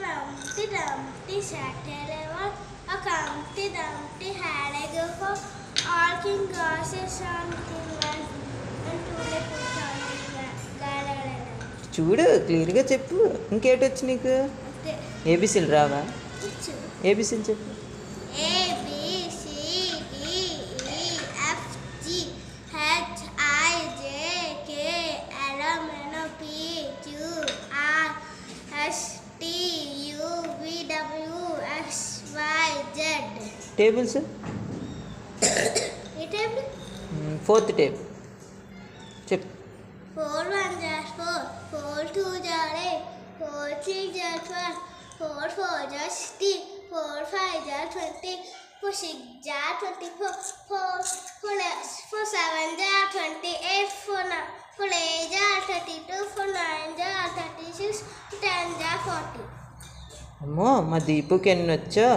Humpty Dumpty sat at a wall. A Humpty Dumpty had a go for all king horses on king one and two they put on the చూడు క్లియర్గా చెప్పు. ఇంకేటి వచ్చి నీకు? ఏబిసిలు రావా? ఏబిసిలు చెప్పు. A B C D E F G H I J K L M N O P Q R S T U V W X Y Z. Tables ఏ table? Fourth table చెప్పు. 4 1 is 4, 4 2 is 8, 4 3 is 12, 4 4 is 16, 4 5 is 20, 4 6 is 24, 4 7 is 28, 4 8 is 32, 4 9 is 36, 10 is 40. అమ్మో మా దీపుకి ఎన్ని వచ్చో.